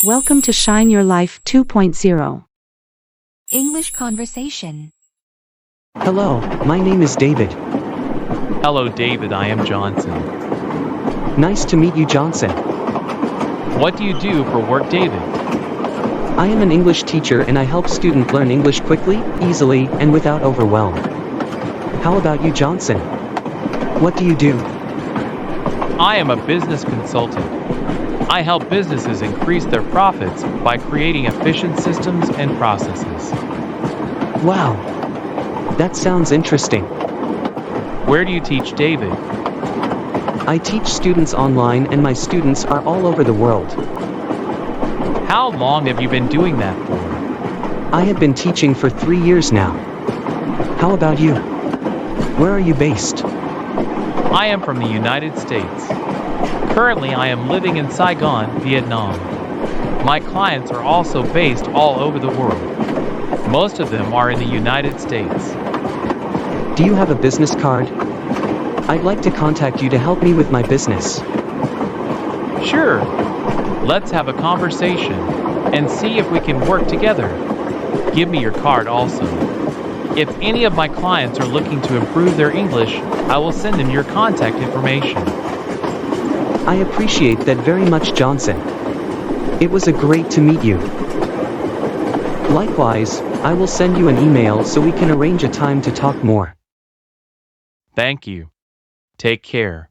Welcome to Shine Your Life 2.0. English conversation. Hello, my name is David. Hello David, I am Johnson. Nice to meet you, Johnson. What do you do for work, David? I am an English teacher and I help students learn English quickly, easily, and without overwhelm. How about you, Johnson? What do you do? I am a business consultant. I help businesses increase their profits by creating efficient systems and processes. Wow. That sounds interesting. Where do you teach, David? I teach students online and my students are all over the world. How long have you been doing that for? I have been teaching for 3 years now. How about you? Where are you based? I am from the United States. Currently, I am living in Saigon, Vietnam. My clients are also based all over the world. Most of them are in the United States. Do you have a business card? I'd like to contact you to help me with my business. Sure. Let's have a conversation and see if we can work together. Give me your card also. If any of my clients are looking to improve their English, I will send them your contact information. I appreciate that very much, Johnson. It was great to meet you. Likewise, I will send you an email so we can arrange a time to talk more. Thank you. Take care.